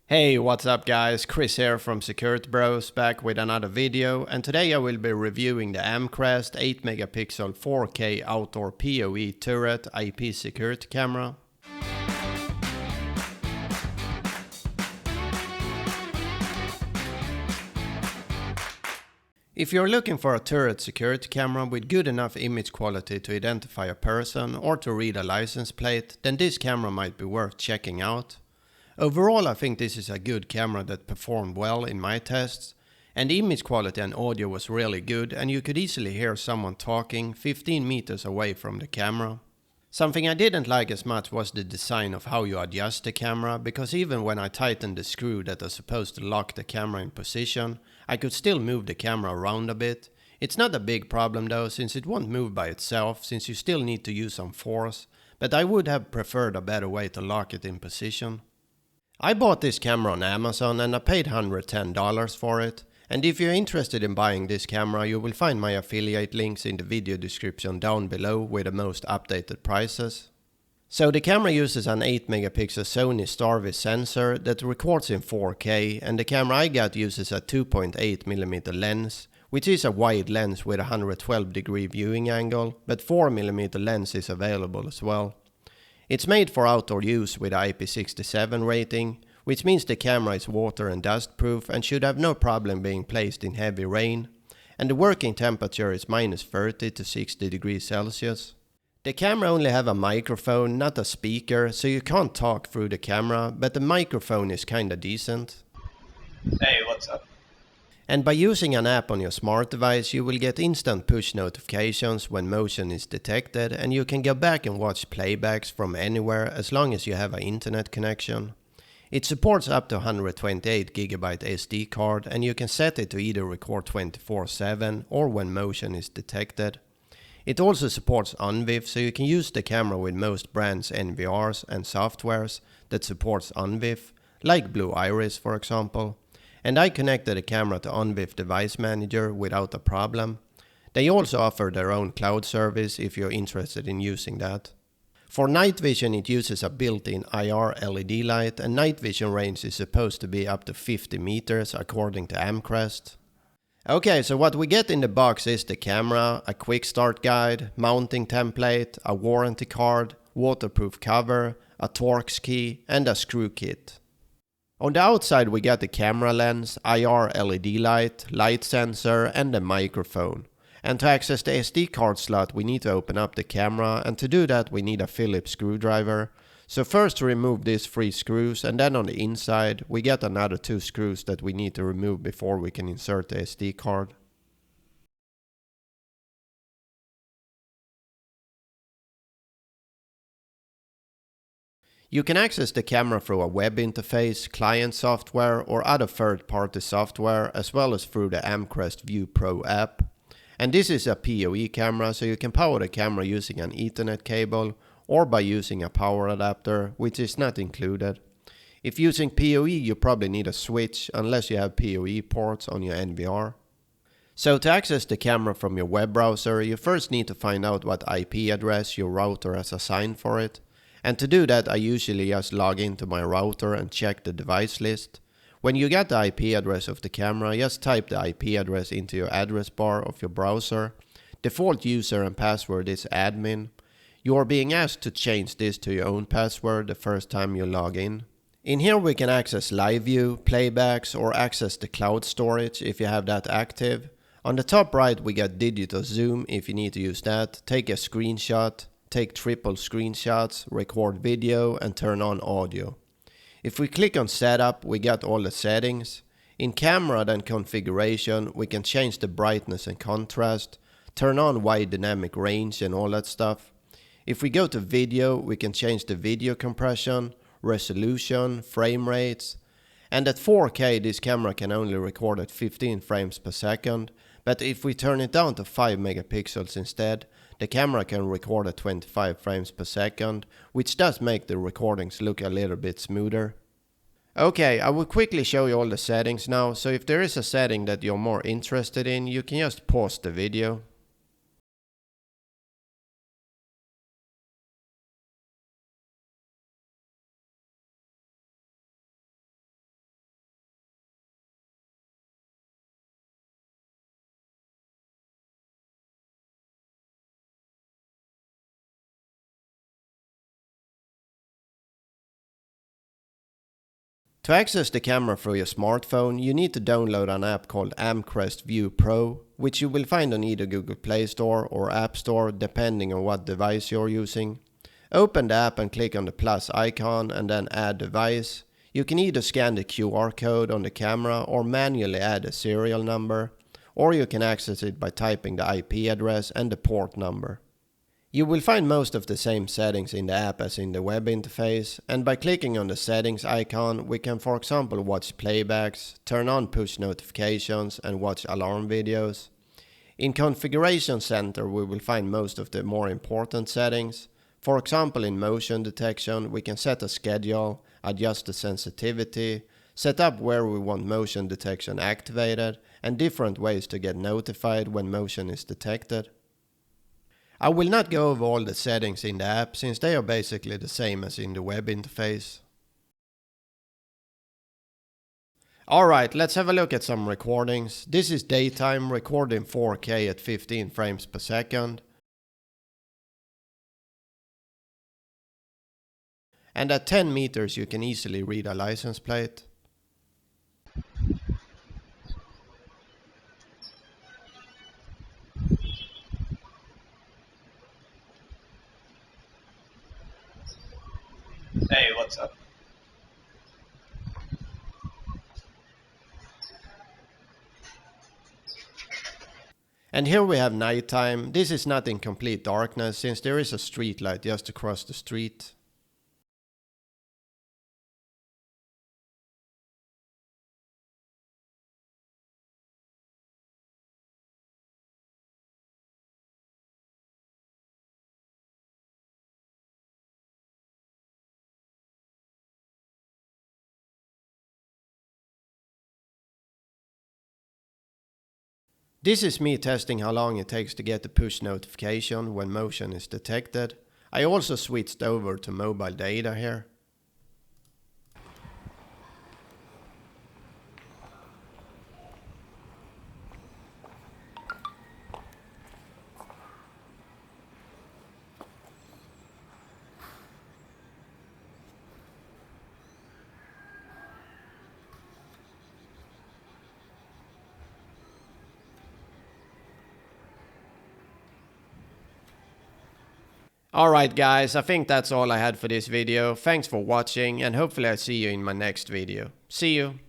Hey, what's up guys? Chris here from securitybros, back with another video, and today I will be reviewing the Amcrest 8MP 4K outdoor POE turret IP security camera. If you're looking for a turret security camera with good enough image quality to identify a person or to read a license plate, then this camera might be worth checking out. Overall, I think this is a good camera that performed well in my tests, and the image quality and audio was really good, and you could easily hear someone talking 15 meters away from the camera. Something I didn't like as much was the design of how you adjust the camera, because even when I tightened the screw that is supposed to lock the camera in position, I could still move the camera around a bit. It's not a big problem though, since it won't move by itself, since you still need to use some force, but I would have preferred a better way to lock it in position. I bought this camera on Amazon and I paid $110 for it, and if you're interested in buying this camera you will find my affiliate links in the video description down below with the most updated prices. So the camera uses an 8MP Sony Starvis sensor that records in 4K, and the camera I got uses a 2.8mm lens, which is a wide lens with a 112-degree viewing angle, but 4mm lens is available as well. It's made for outdoor use with Ip67 rating, which means the camera is water and dust proof and should have no problem being placed in heavy rain, and the working temperature is -30 to 60 degrees Celsius. The camera only have a microphone, not a speaker, so you can't talk through the camera, but the microphone is kinda decent. Hey, what's up? And by using an app on your smart device, you will get instant push notifications when motion is detected, and you can go back and watch playbacks from anywhere as long as you have an internet connection. It supports up to 128GB SD card, and you can set it to either record 24/7 or when motion is detected. It also supports UNVIF, so you can use the camera with most brands' NVRs and softwares that supports UNVIF, like Blue Iris for example. And I connected the camera to UNVIF Device Manager without a problem. They also offer their own cloud service if you're interested in using that. For night vision it uses a built-in IR LED light, and night vision range is supposed to be up to 50 meters according to Amcrest. Okay, so what we get in the box is the camera, a quick start guide, mounting template, a warranty card, waterproof cover, a Torx key and a screw kit. On the outside we get the camera lens, IR LED light, light sensor and a microphone. And to access the SD card slot we need to open up the camera, and to do that we need a Phillips screwdriver. So first remove these 3 screws, and then on the inside we get another 2 screws that we need to remove before we can insert the SD card. You can access the camera through a web interface, client software or other third-party software, as well as through the Amcrest View Pro app. And this is a POE camera, so you can power the camera using an Ethernet cable or by using a power adapter, which is not included. If using POE you probably need a switch unless you have POE ports on your NVR. So to access the camera from your web browser you first need to find out what IP address your router has assigned for it. And to do that I usually just log into my router and check the device list. When you get the IP address of the camera, just type the IP address into your address bar of your browser. Default user and password is admin. You are being asked to change this to your own password the first time you log in. In here we can access live view, playbacks or access the cloud storage if you have that active. On the top right we get digital zoom if you need to use that, take a screenshot, take triple screenshots, record video and turn on audio. If we click on setup we get all the settings. In camera then configuration we can change the brightness and contrast, turn on wide dynamic range and all that stuff. If we go to video we can change the video compression, resolution, frame rates, and at 4K this camera can only record at 15 frames per second, but if we turn it down to 5MP instead, the camera can record at 25 frames per second, which does make the recordings look a little bit smoother. Okay, I will quickly show you all the settings now, so if there is a setting that you're more interested in, you can just pause the video. To access the camera through your smartphone, you need to download an app called Amcrest View Pro, which you will find on either Google Play Store or App Store depending on what device you're using. Open the app and click on the plus icon and then add device. You can either scan the QR code on the camera or manually add a serial number, or you can access it by typing the IP address and the port number. You will find most of the same settings in the app as in the web interface, and by clicking on the settings icon we can for example watch playbacks, turn on push notifications and watch alarm videos. In Configuration Center we will find most of the more important settings. For example, in motion detection we can set a schedule, adjust the sensitivity, set up where we want motion detection activated, and different ways to get notified when motion is detected. I will not go over all the settings in the app since they are basically the same as in the web interface. Alright, let's have a look at some recordings. This is daytime, recording 4K at 15 frames per second. And at 10 meters you can easily read a license plate. Hey, what's up? And here we have nighttime. This is not in complete darkness since there is a street light just across the street. This is me testing how long it takes to get the push notification when motion is detected. I also switched over to mobile data here. Alright guys, I think that's all I had for this video. Thanks for watching and hopefully I see you in my next video. See you!